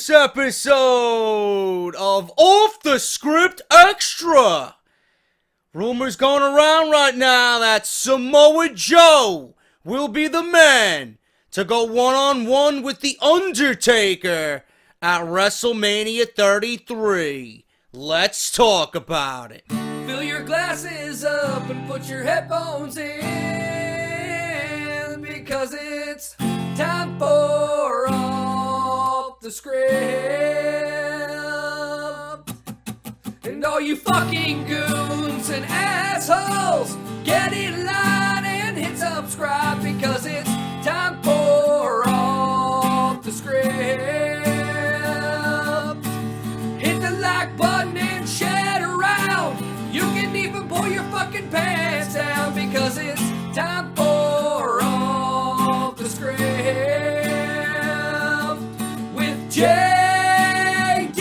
this episode of Off The Script Extra. Rumors going around right now that Samoa Joe will be the man to go one-on-one with The Undertaker at WrestleMania 33. Let's talk about it. Fill your glasses up and put your headphones in, because it's time for Off The Script. And all you fucking goons and assholes, get in line and hit subscribe, because it's time for Off The Script. Hit the like button and share it around. You can even pull your fucking pants down, because it's time for Off The Script with JD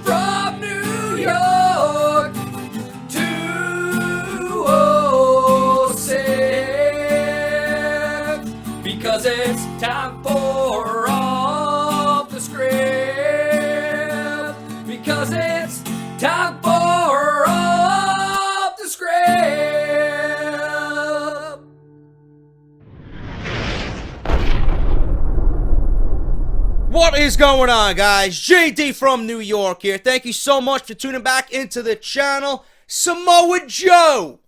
from New York 206, because it's time for Off The Script, because it's time for Off The Script. What is going on, guys? JD from New York here. Thank you so much for tuning back into the channel. Samoa Joe.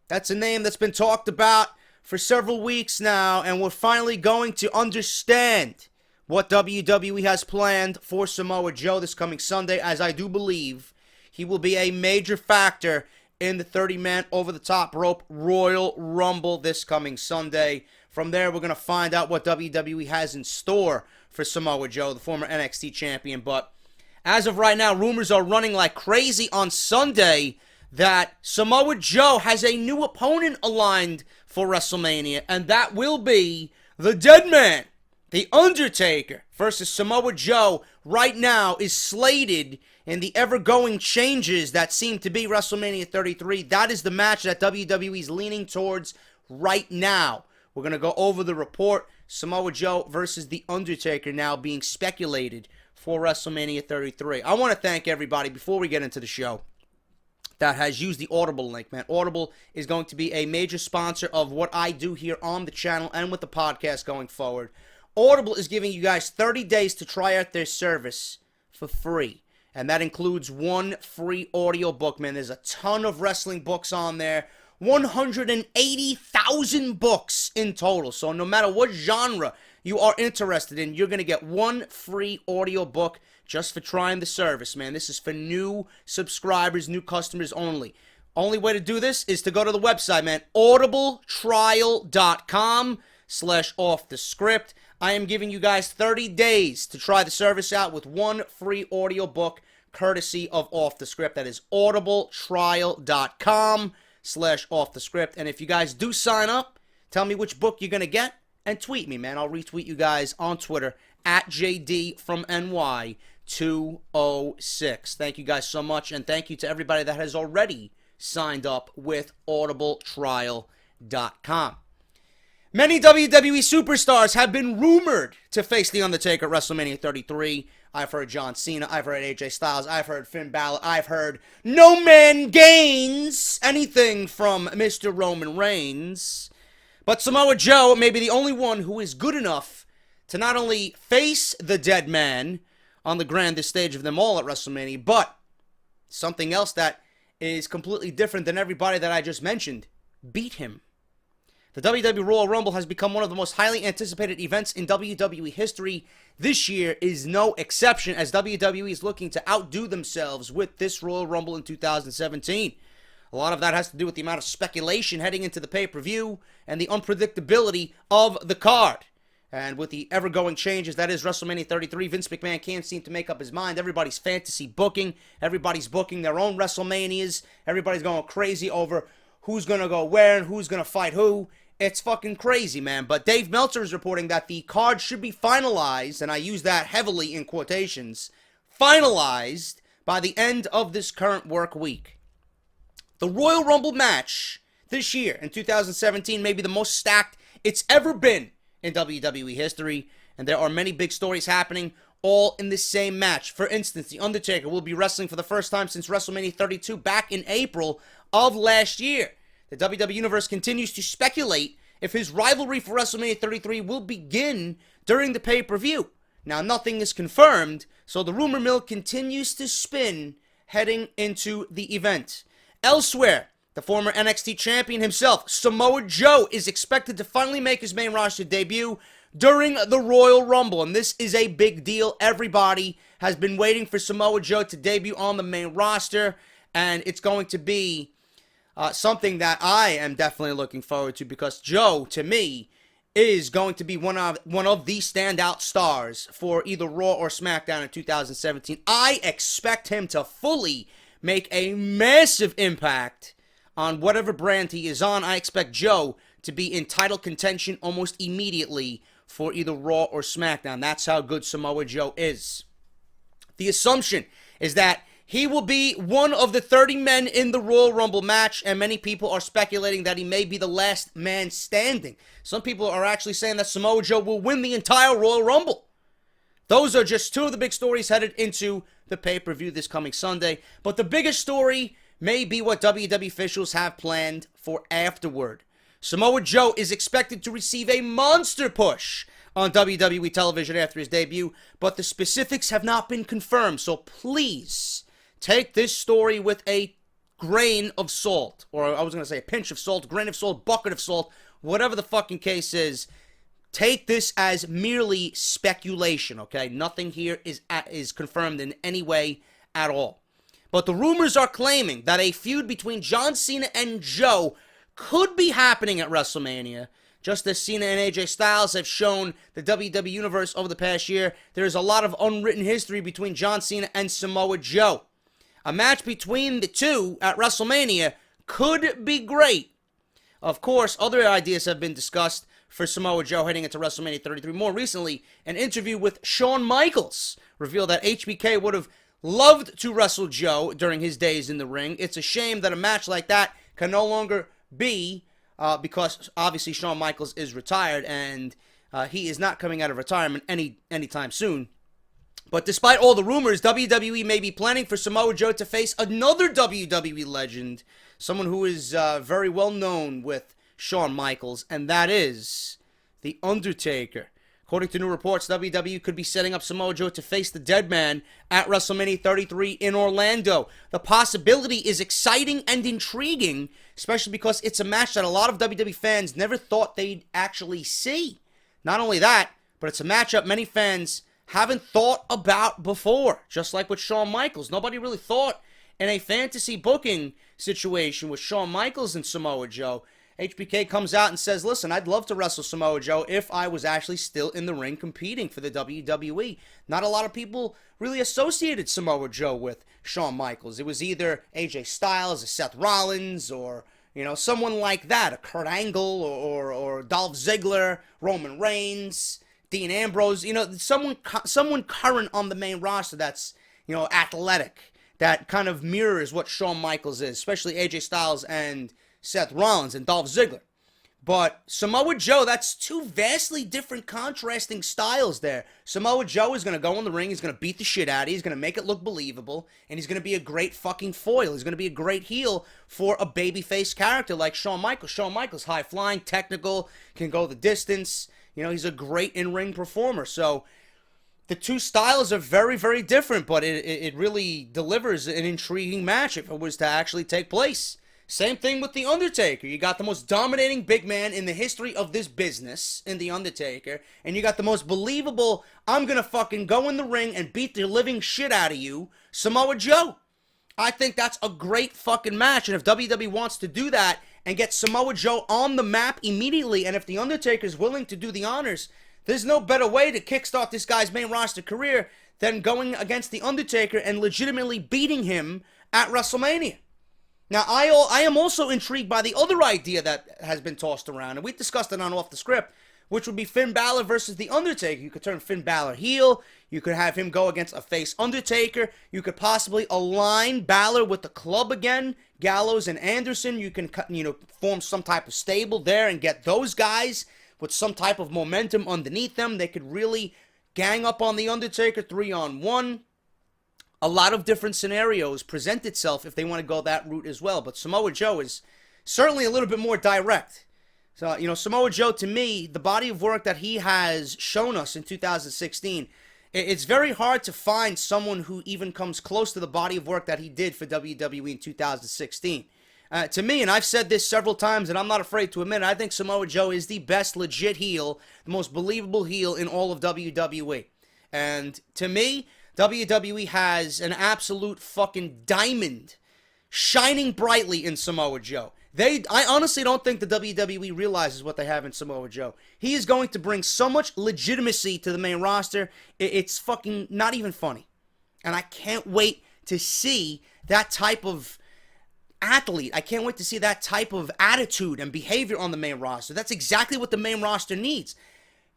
That's a name that's been talked about for several weeks now, and we're finally going to understand what WWE has planned for Samoa Joe this coming Sunday, as I do believe he will be a major factor in the 30-man over-the-top rope Royal Rumble this coming Sunday. From there, we're going to find out what WWE has in store for Samoa Joe, the former NXT champion. But as of right now, rumors are running like crazy on Sunday that Samoa Joe has a new opponent aligned for WrestleMania, and that will be the Dead Man, The Undertaker, versus Samoa Joe. Right now is slated in the ever-going changes that seem to be WrestleMania 33. That is the match that WWE is leaning towards right now. We're going to go over the report. Samoa Joe versus The Undertaker now being speculated for WrestleMania 33. I want to thank everybody, before we get into the show, that has used the Audible link, man. Audible is going to be a major sponsor of what I do here on the channel and with the podcast going forward. Audible is giving you guys 30 days to try out their service for free. And that includes one free audio book, man. There's a ton of wrestling books on there. 180,000 books in total. So no matter what genre you are interested in, you're going to get one free audio book just for trying the service, man. This is for new subscribers, new customers only. Only way to do this is to go to the website, man. audibletrial.com/offthescript. I am giving you guys 30 days to try the service out with one free audio book courtesy of Off The Script. That is audibletrial.com/offthescript. And if you guys do sign up, tell me which book you're going to get and tweet me, man. I'll retweet you guys on Twitter at JD from NY 206. Thank you guys so much, and thank you to everybody that has already signed up with audibletrial.com. Many WWE superstars have been rumored to face The Undertaker at WrestleMania 33. I've heard John Cena, I've heard AJ Styles, I've heard Finn Balor, I've heard No Man Gains anything from Mr. Roman Reigns. But Samoa Joe may be the only one who is good enough to not only face the Dead Man on the grandest stage of them all at WrestleMania, but something else that is completely different than everybody that I just mentioned: beat him. The WWE Royal Rumble has become one of the most highly anticipated events in WWE history. This year is no exception, as WWE is looking to outdo themselves with this Royal Rumble in 2017. A lot of that has to do with the amount of speculation heading into the pay-per-view and the unpredictability of the card. And with the ever-going changes, that is WrestleMania 33, Vince McMahon can't seem to make up his mind. Everybody's fantasy booking. Everybody's booking their own WrestleManias. Everybody's going crazy over who's going to go where and who's going to fight who. It's fucking crazy, man. But Dave Meltzer is reporting that the card should be finalized, and I use that heavily in quotations, finalized by the end of this current work week. The Royal Rumble match this year in 2017 may be the most stacked it's ever been in WWE history, and there are many big stories happening all in the same match. For instance, The Undertaker will be wrestling for the first time since WrestleMania 32 back in April of last year. The WWE Universe continues to speculate if his rivalry for WrestleMania 33 will begin during the pay-per-view. Now, nothing is confirmed, so the rumor mill continues to spin heading into the event. Elsewhere, the former NXT champion himself, Samoa Joe, is expected to finally make his main roster debut during the Royal Rumble, and this is a big deal. Everybody has been waiting for Samoa Joe to debut on the main roster, and it's going to be something that I am definitely looking forward to, because Joe, to me, is going to be one of the standout stars for either Raw or SmackDown in 2017. I expect him to fully make a massive impact on whatever brand he is on. I expect Joe to be in title contention almost immediately for either Raw or SmackDown. That's how good Samoa Joe is. The assumption is that he will be one of the 30 men in the Royal Rumble match, and many people are speculating that he may be the last man standing. Some people are actually saying that Samoa Joe will win the entire Royal Rumble. Those are just two of the big stories headed into the pay-per-view this coming Sunday. But the biggest story may be what WWE officials have planned for afterward. Samoa Joe is expected to receive a monster push on WWE television after his debut, but the specifics have not been confirmed, so please take this story with a grain of salt, or I was going to say a pinch of salt, grain of salt, bucket of salt, whatever the fucking case is. Take this as merely speculation, okay? Nothing here is confirmed in any way at all. But the rumors are claiming that a feud between John Cena and Joe could be happening at WrestleMania. Just as Cena and AJ Styles have shown the WWE Universe over the past year, there is a lot of unwritten history between John Cena and Samoa Joe. A match between the two at WrestleMania could be great. Of course, other ideas have been discussed for Samoa Joe heading into WrestleMania 33. More recently, an interview with Shawn Michaels revealed that HBK would have loved to wrestle Joe during his days in the ring. It's a shame that a match like that can no longer be, because obviously Shawn Michaels is retired, and he is not coming out of retirement anytime soon. But despite all the rumors, WWE may be planning for Samoa Joe to face another WWE legend, someone who is very well known with Shawn Michaels, and that is The Undertaker. According to new reports, WWE could be setting up Samoa Joe to face the Dead Man at WrestleMania 33 in Orlando. The possibility is exciting and intriguing, especially because it's a match that a lot of WWE fans never thought they'd actually see. Not only that, but it's a matchup many fans haven't thought about before, just like with Shawn Michaels. Nobody really thought in a fantasy booking situation with Shawn Michaels and Samoa Joe. HBK comes out and says, listen, I'd love to wrestle Samoa Joe if I was actually still in the ring competing for the WWE. Not a lot of people really associated Samoa Joe with Shawn Michaels. It was either AJ Styles or Seth Rollins or, someone like that, a Kurt Angle or Dolph Ziggler, Roman Reigns, Dean Ambrose, someone current on the main roster that's, athletic, that kind of mirrors what Shawn Michaels is, especially AJ Styles and Seth Rollins and Dolph Ziggler. But Samoa Joe, that's two vastly different contrasting styles there. Samoa Joe is going to go in the ring, he's going to beat the shit out of you, he's going to make it look believable, and he's going to be a great fucking foil. He's going to be a great heel for a babyface character like Shawn Michaels. Shawn Michaels, high-flying, technical, can go the distance. He's a great in-ring performer. So the two styles are very, very different, but it really delivers an intriguing match if it was to actually take place. Same thing with The Undertaker. You got the most dominating big man in the history of this business in The Undertaker, and you got the most believable, I'm gonna fucking go in the ring and beat the living shit out of you, Samoa Joe. I think that's a great fucking match, and if WWE wants to do that and get Samoa Joe on the map immediately, and if The Undertaker's willing to do the honors, there's no better way to kickstart this guy's main roster career than going against The Undertaker and legitimately beating him at WrestleMania. Now, I am also intrigued by the other idea that has been tossed around, and we discussed it on Off the Script, which would be Finn Balor versus The Undertaker. You could turn Finn Balor heel, you could have him go against a face Undertaker, you could possibly align Balor with the club again, Gallows and Anderson. You can, form some type of stable there and get those guys with some type of momentum underneath them. They could really, gang up on The Undertaker 3-on-1. A lot of different scenarios present itself if they want to go that route as well. But Samoa Joe is certainly a little bit more direct. So, Samoa Joe, to me, the body of work that he has shown us in 2016, it's very hard to find someone who even comes close to the body of work that he did for WWE in 2016. To me, and I've said this several times, and I'm not afraid to admit it, I think Samoa Joe is the best legit heel, the most believable heel in all of WWE. And to me, WWE has an absolute fucking diamond shining brightly in Samoa Joe. I honestly don't think the WWE realizes what they have in Samoa Joe. He is going to bring so much legitimacy to the main roster, it's fucking not even funny. And I can't wait to see that type of athlete. I can't wait to see that type of attitude and behavior on the main roster. That's exactly what the main roster needs.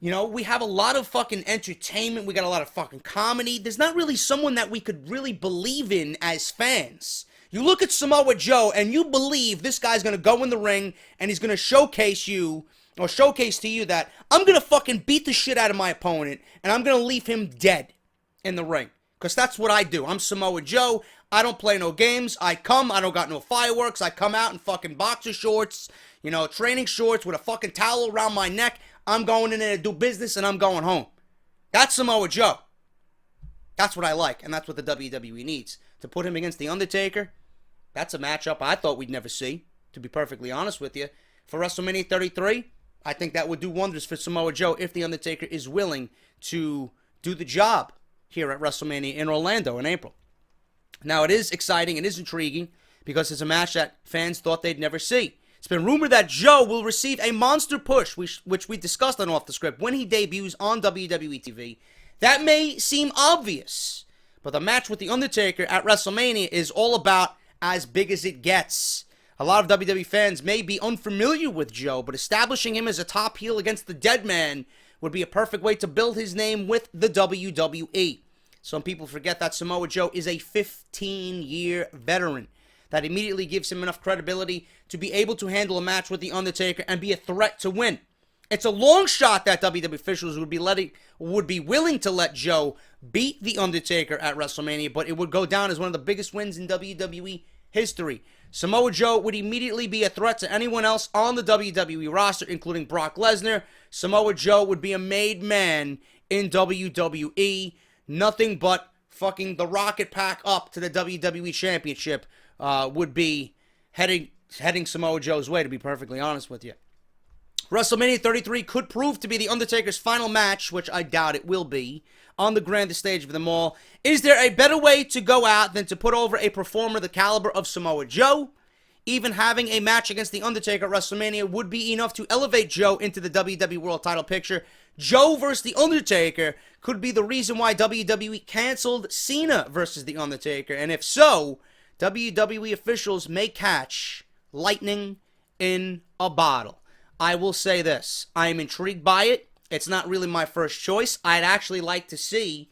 We have a lot of fucking entertainment. We got a lot of fucking comedy. There's not really someone that we could really believe in as fans. You look at Samoa Joe and you believe this guy's going to go in the ring and he's going to showcase to you that I'm going to fucking beat the shit out of my opponent and I'm going to leave him dead in the ring. Because that's what I do. I'm Samoa Joe. I don't play no games. I don't got no fireworks. I come out in fucking boxer shorts, training shorts with a fucking towel around my neck. I'm going in there to do business and I'm going home. That's Samoa Joe. That's what I like, and that's what the WWE needs. To put him against The Undertaker, that's a matchup I thought we'd never see, to be perfectly honest with you. For WrestleMania 33, I think that would do wonders for Samoa Joe if The Undertaker is willing to do the job here at WrestleMania in Orlando in April. Now, it is exciting, it is intriguing, because it's a match that fans thought they'd never see. It's been rumored that Joe will receive a monster push, which we discussed on Off the Script, when he debuts on WWE TV. That may seem obvious, but the match with The Undertaker at WrestleMania is all about as big as it gets. A lot of WWE fans may be unfamiliar with Joe, but establishing him as a top heel against the dead man would be a perfect way to build his name with the WWE. Some people forget that Samoa Joe is a 15-year veteran. That immediately gives him enough credibility to be able to handle a match with The Undertaker and be a threat to win. It's a long shot that WWE officials would be willing to let Joe beat The Undertaker at WrestleMania, but it would go down as one of the biggest wins in WWE history. Samoa Joe would immediately be a threat to anyone else on the WWE roster, including Brock Lesnar. Samoa Joe would be a made man in WWE. Nothing but fucking the rocket pack up to the WWE Championship would be heading Samoa Joe's way, to be perfectly honest with you. WrestleMania 33 could prove to be The Undertaker's final match, which I doubt it will be, on the grandest stage of them all. Is there a better way to go out than to put over a performer the caliber of Samoa Joe? Even having a match against The Undertaker at WrestleMania would be enough to elevate Joe into the WWE World title picture. Joe versus The Undertaker could be the reason why WWE canceled Cena versus The Undertaker. And if so, WWE officials may catch lightning in a bottle. I will say this. I am intrigued by it. It's not really my first choice. I'd actually like to see...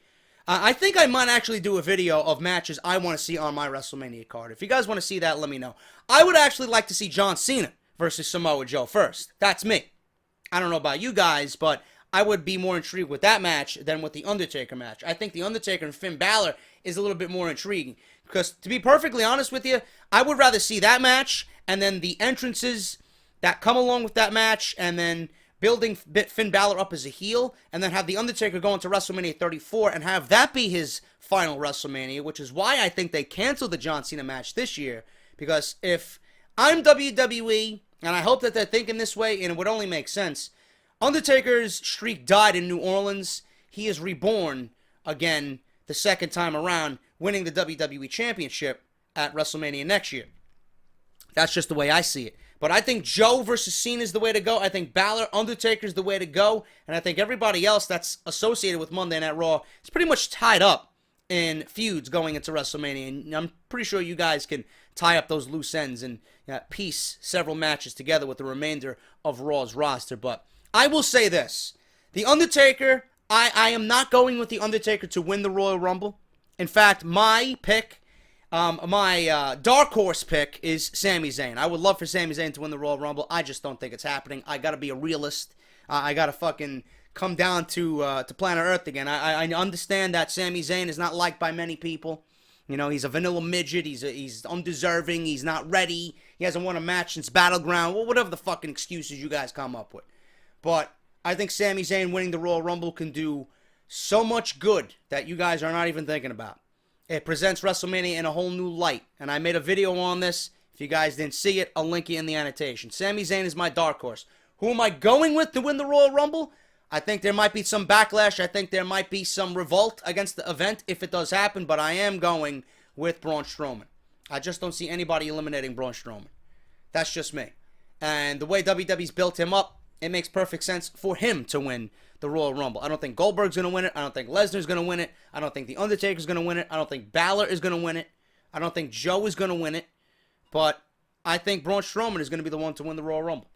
I think I might actually do a video of matches I want to see on my WrestleMania card. If you guys want to see that, let me know. I would actually like to see John Cena versus Samoa Joe first. That's me. I don't know about you guys, but I would be more intrigued with that match than with the Undertaker match. I think the Undertaker and Finn Balor is a little bit more intriguing. Because, to be perfectly honest with you, I would rather see that match and then the entrances that come along with that match, and then building Finn Balor up as a heel, and then have The Undertaker go into WrestleMania 34 and have that be his final WrestleMania, which is why I think they canceled the John Cena match this year. Because if I'm WWE, and I hope that they're thinking this way, and it would only make sense, Undertaker's streak died in New Orleans. He is reborn again the second time around, winning the WWE Championship at WrestleMania next year. That's just the way I see it. But I think Joe versus Cena is the way to go. I think Balor, Undertaker is the way to go. And I think everybody else that's associated with Monday Night Raw is pretty much tied up in feuds going into WrestleMania. And I'm pretty sure you guys can tie up those loose ends and piece several matches together with the remainder of Raw's roster. But I will say this. The Undertaker, I am not going with The Undertaker to win the Royal Rumble. In fact, my pick... my dark horse pick is Sami Zayn. I would love for Sami Zayn to win the Royal Rumble. I just don't think it's happening. I gotta be a realist. I gotta fucking come down to planet Earth again. I understand that Sami Zayn is not liked by many people. You know, he's a vanilla midget. He's undeserving. He's not ready. He hasn't won a match since Battleground. Well, whatever the fucking excuses you guys come up with. But I think Sami Zayn winning the Royal Rumble can do so much good that you guys are not even thinking about. It presents WrestleMania in a whole new light. And I made a video on this. If you guys didn't see it, I'll link it in the annotation. Sami Zayn is my dark horse. Who am I going with to win the Royal Rumble? I think there might be some backlash. I think there might be some revolt against the event if it does happen. But I am going with Braun Strowman. I just don't see anybody eliminating Braun Strowman. That's just me. And the way WWE's built him up, it makes perfect sense for him to win the Royal Rumble. I don't think Goldberg's going to win it. I don't think Lesnar's going to win it. I don't think The Undertaker's going to win it. I don't think Balor is going to win it. I don't think Joe is going to win it. But I think Braun Strowman is going to be the one to win the Royal Rumble.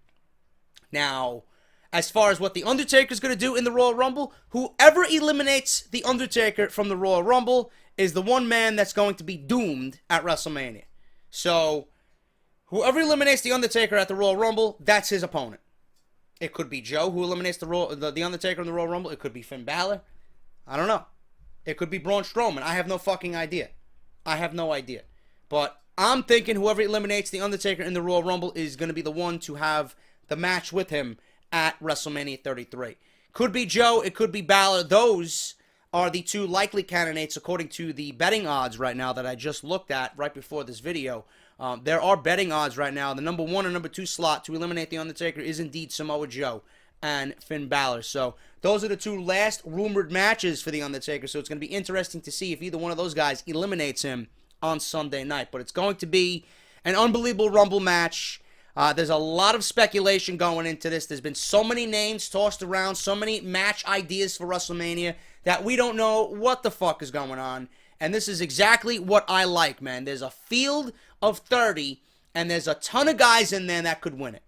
Now, as far as what The Undertaker's going to do in the Royal Rumble, whoever eliminates The Undertaker from the Royal Rumble is the one man that's going to be doomed at WrestleMania. So, whoever eliminates The Undertaker at the Royal Rumble, that's his opponent. It could be Joe who eliminates the Undertaker in the Royal Rumble. It could be Finn Balor. I don't know. It could be Braun Strowman. I have no fucking idea. I have no idea. But I'm thinking whoever eliminates The Undertaker in the Royal Rumble is going to be the one to have the match with him at WrestleMania 33. Could be Joe. It could be Balor. Those are the two likely candidates according to the betting odds right now that I just looked at right before this video. There are betting odds right now. The number 1 and number 2 slot to eliminate The Undertaker is indeed Samoa Joe and Finn Balor. So those are the two last rumored matches for The Undertaker. So it's going to be interesting to see if either one of those guys eliminates him on Sunday night. But it's going to be an unbelievable Rumble match. There's a lot of speculation going into this. There's been so many names tossed around, so many match ideas for WrestleMania that we don't know what the fuck is going on. And this is exactly what I like, man. There's a field of 30, and there's a ton of guys in there that could win it.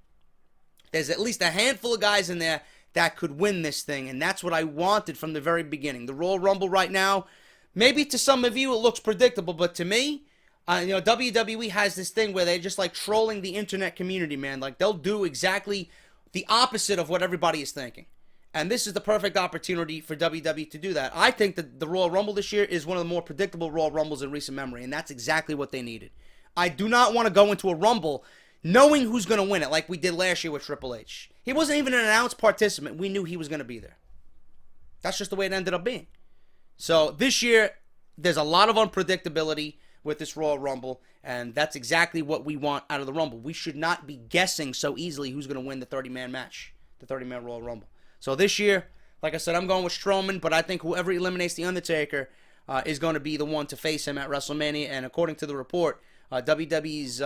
There's at least a handful of guys in there that could win this thing, and that's what I wanted from the very beginning. The Royal Rumble right now, maybe to some of you it looks predictable, but to me, WWE has this thing where they're just like trolling the internet community, man. Like they'll do exactly the opposite of what everybody is thinking. And this is the perfect opportunity for WWE to do that. I think that the Royal Rumble this year is one of the more predictable Royal Rumbles in recent memory, and that's exactly what they needed. I do not want to go into a Rumble knowing who's going to win it like we did last year with Triple H. He wasn't even an announced participant. We knew he was going to be there. That's just the way it ended up being. So this year, there's a lot of unpredictability with this Royal Rumble, and that's exactly what we want out of the Rumble. We should not be guessing so easily who's going to win the 30-man match, the 30-man Royal Rumble. So this year, like I said, I'm going with Strowman, but I think whoever eliminates The Undertaker is going to be the one to face him at WrestleMania. And according to the report, WWE's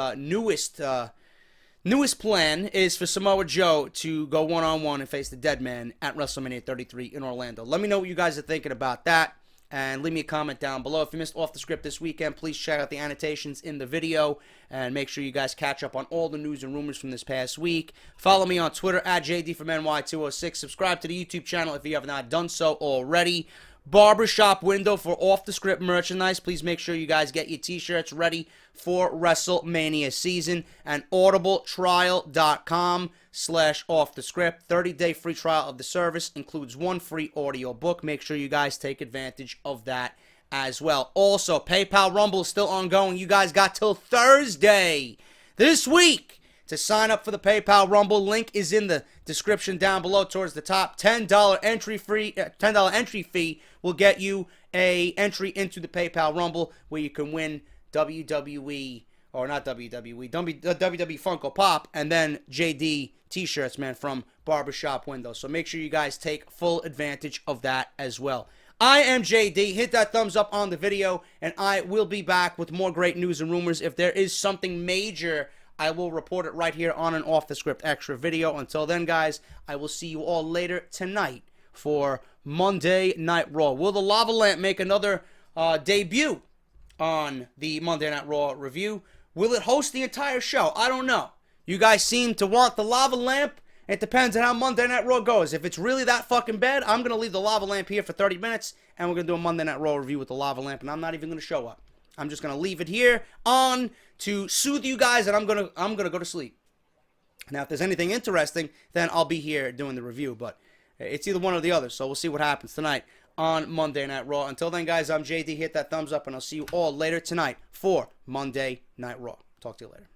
newest plan is for Samoa Joe to go one-on-one and face the Dead Man at WrestleMania 33 in Orlando. Let me know what you guys are thinking about that, and leave me a comment down below. If you missed Off the Script this weekend, please check out the annotations in the video, and make sure you guys catch up on all the news and rumors from this past week. Follow me on Twitter at JD from NY206. Subscribe to the YouTube channel if you have not done so already. Barbershop window for Off the Script merchandise. Please make sure you guys get your t-shirts ready for WrestleMania season. And audibletrial.com/Off the Script. 30-day free trial of the service includes 1 free audio book. Make sure you guys take advantage of that as well. Also, PayPal Rumble is still ongoing. You guys got till Thursday this week to sign up for the PayPal Rumble. Link is in the description down below towards the top. $10 entry fee will get you a entry into the PayPal Rumble where you can win WWE, or not WWE, WWE Funko Pop, and then JD t-shirts, man, from Barbershop Window. So make sure you guys take full advantage of that as well. I am JD. Hit that thumbs up on the video, and I will be back with more great news and rumors. If there is something major, I will report it right here on an Off the Script extra video. Until then, guys, I will see you all later tonight for Monday Night Raw. Will the Lava Lamp make another debut on the Monday Night Raw review? Will it host the entire show? I don't know. You guys seem to want the Lava Lamp. It depends on how Monday Night Raw goes. If it's really that fucking bad, I'm going to leave the Lava Lamp here for 30 minutes, and we're going to do a Monday Night Raw review with the Lava Lamp, and I'm not even going to show up. I'm just going to leave it here on to soothe you guys, and I'm going to go to sleep. Now, if there's anything interesting, then I'll be here doing the review, but It's either one or the other, so we'll see what happens tonight on Monday Night Raw. Until then, guys, I'm JD. Hit that thumbs up, and I'll see you all later tonight for Monday Night Raw. Talk to you later.